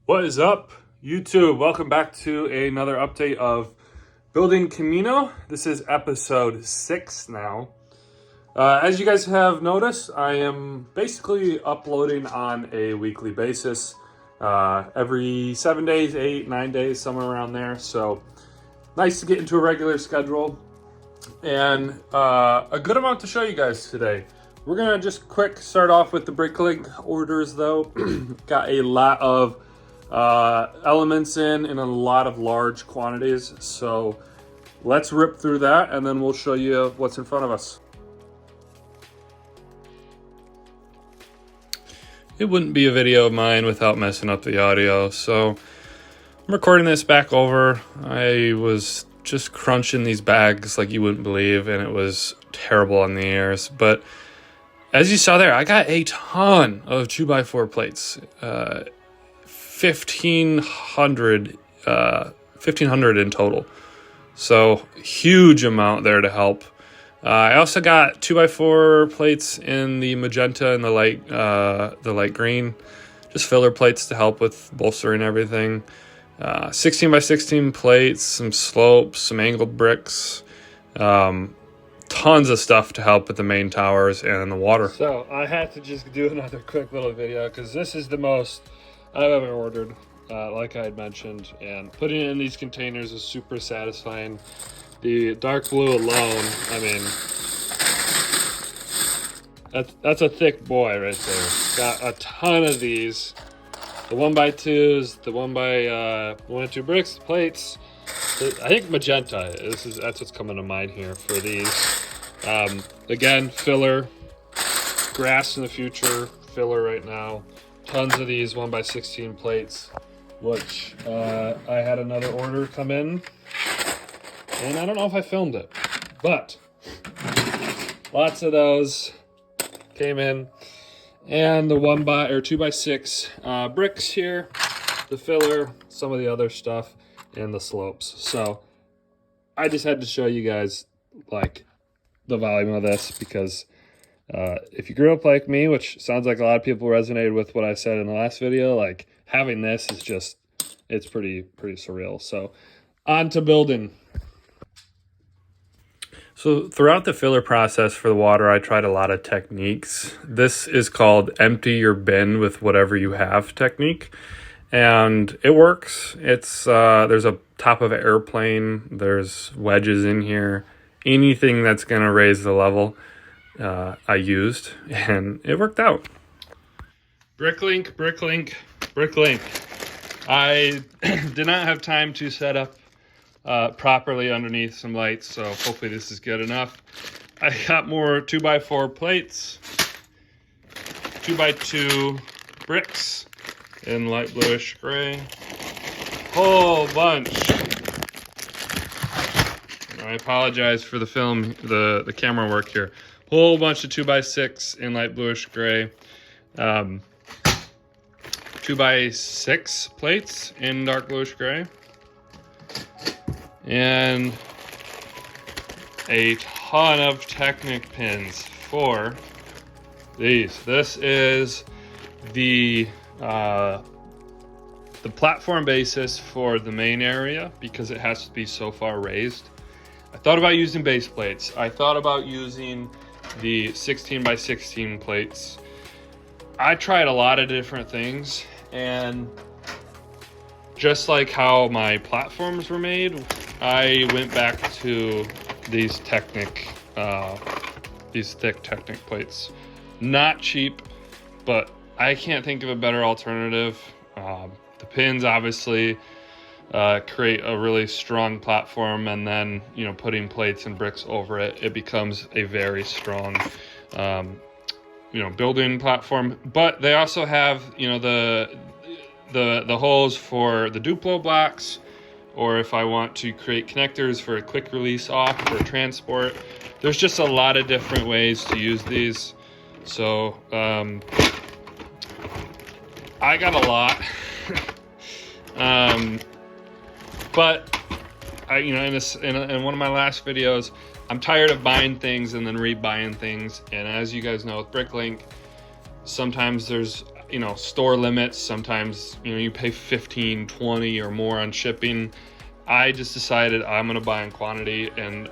What is up, YouTube? Welcome back to another update of building Kamino. This is episode 6 now. As you guys have noticed, I am basically uploading on a weekly basis, every 7 days, 8, 9 days, somewhere around there. So nice to get into a regular schedule and a good amount to show you guys today. We're gonna just quick start off with the Bricklink orders though. Got a lot of elements in a lot of large quantities, so let's rip through that and then we'll show you what's in front of us. It wouldn't be a video of mine without messing up the audio, so I'm recording this back over. I was just crunching these bags like you wouldn't believe, and it was terrible on the ears, but as you saw there, I got a ton of 2x4 plates. 1,500 in total. So huge amount there to help. I also got 2x4 plates in the magenta and the light green, just filler plates to help with bolstering everything. 16x16 plates, some slopes, some angled bricks, tons of stuff to help with the main towers and the water. So I had to just do another quick little video because this is the most I've ever ordered, like I had mentioned, and putting it in these containers is super satisfying. The dark blue alone, I mean, that's a thick boy right there. Got a ton of these. The 1x2s, the 1x2 bricks, plates. I think magenta. That's what's coming to mind here for these. Again, filler, grass in the future, filler right now. Tons of these 1x16 plates, which I had another order come in, and I don't know if I filmed it, but lots of those came in, and the 2x6 bricks here, the filler, some of the other stuff, and the slopes. So I just had to show you guys like the volume of this because if you grew up like me, which sounds like a lot of people resonated with what I said in the last video, like having this is just, it's pretty surreal. So on to building. So throughout the filler process for the water, I tried a lot of techniques. This is called empty your bin with whatever you have technique. And it works. It's there's a top of an airplane, there's wedges in here, anything that's gonna raise the level. I used, and it worked out. Bricklink. I did not have time to set up properly underneath some lights, so hopefully this is good enough. I got more 2x4 plates, 2x2 bricks in light bluish gray, whole bunch. I apologize for the film, the camera work here. Whole bunch of 2x6 in light bluish gray, 2x6 plates in dark bluish gray, and a ton of Technic pins for these. This is the platform basis for the main area because it has to be so far raised. I thought about using base plates. I thought about using the 16x16 plates. I tried a lot of different things, and just like how my platforms were made, I went back to these thick Technic plates. Not cheap, but I can't think of a better alternative. The pins obviously create a really strong platform, and then putting plates and bricks over it, it becomes a very strong building platform. But they also have the holes for the Duplo blocks, or if I want to create connectors for a quick release off for transport. There's just a lot of different ways to use these. So I got a lot. But in one of my last videos, I'm tired of buying things and then rebuying things. And as you guys know with Bricklink, sometimes there's you know, store limits. Sometimes, you know, you pay 15, 20 or more on shipping. I just decided I'm gonna buy in quantity and,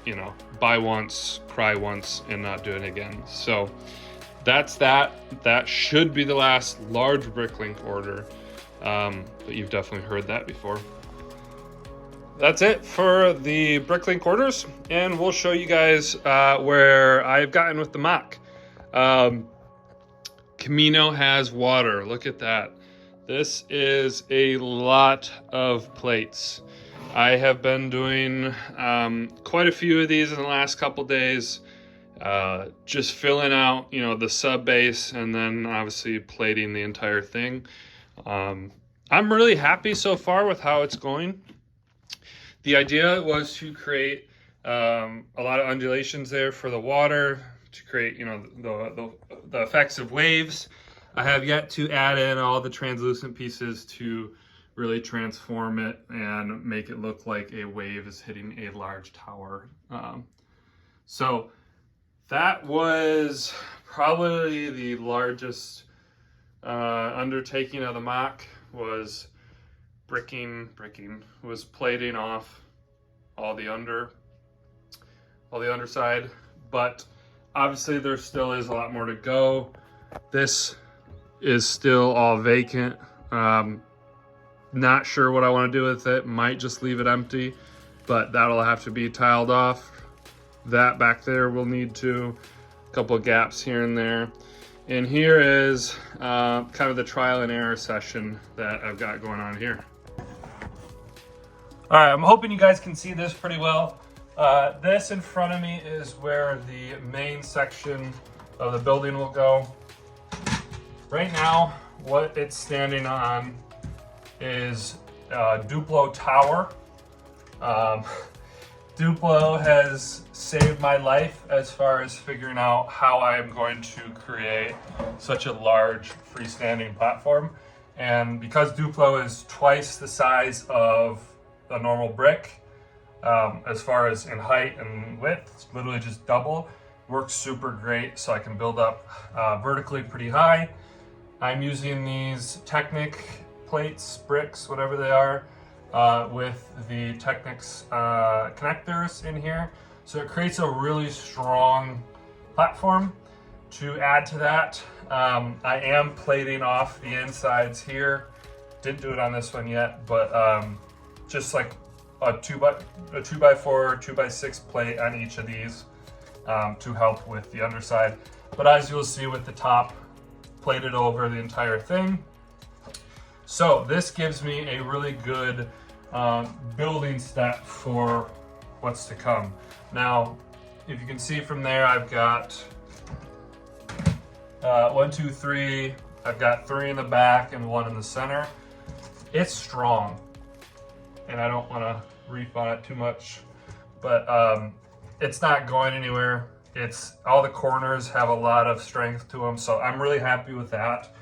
you know, buy once, cry once, and not do it again. So that's that. That should be the last large Bricklink order, but you've definitely heard that before. That's it for the Bricklink orders, and we'll show you guys where I've gotten with the mock. Kamino has water. Look at that. This is a lot of plates. I have been doing quite a few of these in the last couple days, just filling out, you know, the sub base and then obviously plating the entire thing. I'm really happy so far with how it's going. The idea was to create a lot of undulations there for the water, to create, you know, the effects of waves. I have yet to add in all the translucent pieces to really transform it and make it look like a wave is hitting a large tower. So that was probably the largest undertaking of the mock, was bricking, was plating off all the underside, but obviously there still is a lot more to go. This is still all vacant. Not sure what I want to do with it. Might just leave it empty, but that'll have to be tiled off. That back there will need to, a couple of gaps here and there. And here is kind of the trial and error session that I've got going on here. All right, I'm hoping you guys can see this pretty well. This in front of me is where the main section of the building will go. Right now, what it's standing on is Duplo Tower. Duplo has saved my life as far as figuring out how I am going to create such a large freestanding platform. And because Duplo is twice the size of a normal brick, as far as in height and width, it's literally just double. Works super great, so I can build up vertically pretty high. I'm using these Technic plates, bricks, whatever they are, with the Technics connectors in here. So it creates a really strong platform. To add to that, I am plating off the insides here. Didn't do it on this one yet, but just like a 2x4, 2x6 plate on each of these to help with the underside. But as you'll see with the top, plated over the entire thing. So this gives me a really good building step for what's to come. Now, if you can see from there, I've got 1, 2, 3. I've got 3 in the back and 1 in the center. It's strong, and I don't want to reef on it too much, but it's not going anywhere. It's all the corners have a lot of strength to them, so I'm really happy with that.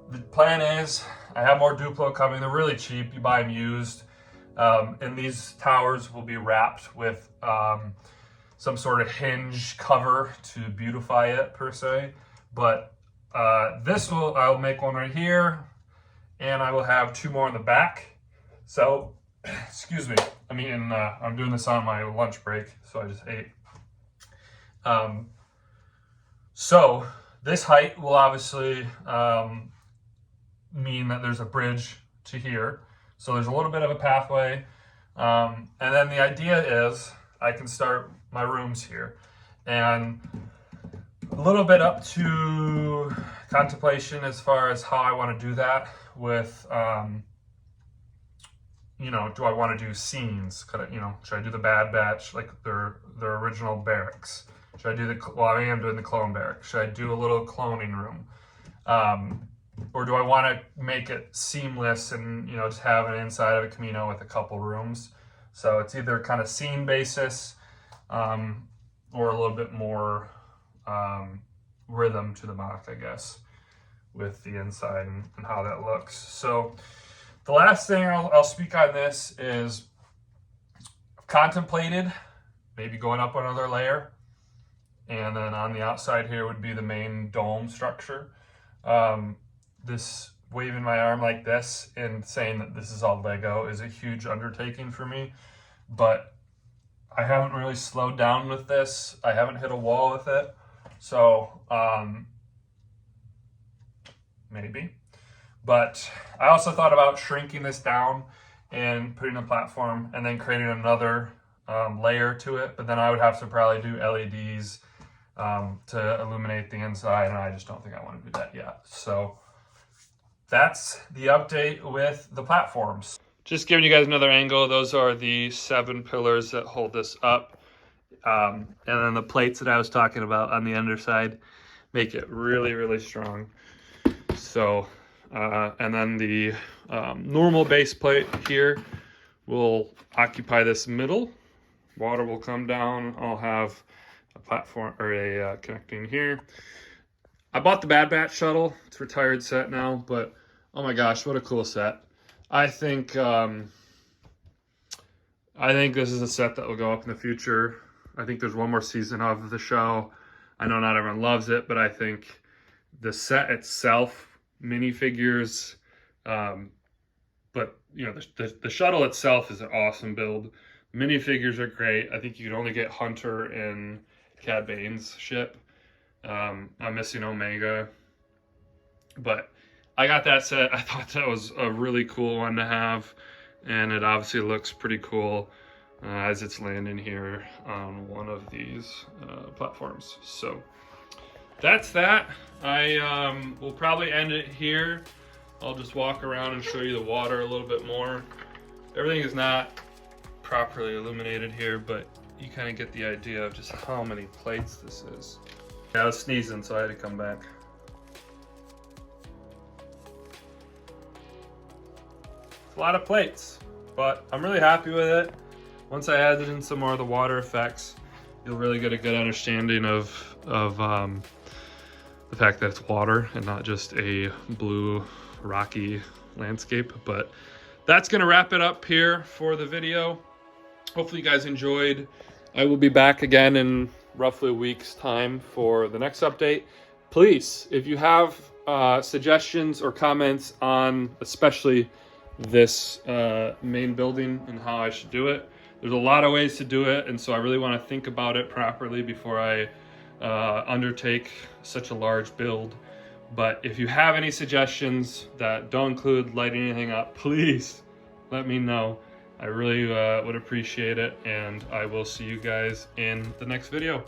The plan is I have more Duplo coming. They're really cheap. You buy them used, and these towers will be wrapped with some sort of hinge cover to beautify it per se. But I'll make one right here, and I will have 2 more in the back. So, excuse me. I'm doing this on my lunch break, so I just ate. So this height will obviously mean that there's a bridge to here. So there's a little bit of a pathway. And then the idea is I can start my rooms here. And a little bit up to contemplation as far as how I want to do that with, do I want to do scenes? Should I do the Bad Batch, like their original barracks? Should I do I am doing the clone barracks. Should I do a little cloning room? Or do I want to make it seamless and, just have an inside of a Kamino with a couple rooms? So it's either kind of scene basis, or a little bit more rhythm to the mock, I guess, with the inside and how that looks. So the last thing I'll speak on this is I've contemplated maybe going up another layer, and then on the outside here would be the main dome structure. This waving my arm like this and saying that this is all Lego is a huge undertaking for me, but I haven't really slowed down with this. I haven't hit a wall with it. So, maybe. But I also thought about shrinking this down and putting a platform and then creating another layer to it. But then I would have to probably do LEDs to illuminate the inside, and I just don't think I want to do that yet. So that's the update with the platforms. Just giving you guys another angle. Those are the 7 pillars that hold this up. And then the plates that I was talking about on the underside make it really, really strong. So, and then the normal base plate here will occupy this middle. Water will come down. I'll have a platform or a connecting here. I bought the Bad Batch shuttle. It's a retired set now, but oh my gosh, what a cool set. I think this is a set that will go up in the future. I think there's one more season of the show. I know not everyone loves it, but I think the set itself, minifigures, but you know, the shuttle itself is an awesome build. Minifigures are great. I think you can only get Hunter and Cad Bane's ship. I'm missing Omega, but I got that set. I thought that was a really cool one to have, and it obviously looks pretty cool as it's landing here on one of these platforms. So that's that. I will probably end it here. I'll just walk around and show you the water a little bit more. Everything is not properly illuminated here, but you kind of get the idea of just how many plates this is. Yeah, I was sneezing, so I had to come back. It's a lot of plates, but I'm really happy with it. Once I added in some more of the water effects, you'll really get a good understanding of the fact that it's water and not just a blue rocky landscape. But that's gonna wrap it up here for the video. Hopefully you guys enjoyed. I will be back again in roughly a week's time for the next update. Please, if you have suggestions or comments on especially this main building and how I should do it, there's a lot of ways to do it, and so I really want to think about it properly before I undertake such a large build. But if you have any suggestions that don't include lighting anything up, please let me know. I really would appreciate it, and I will see you guys in the next video.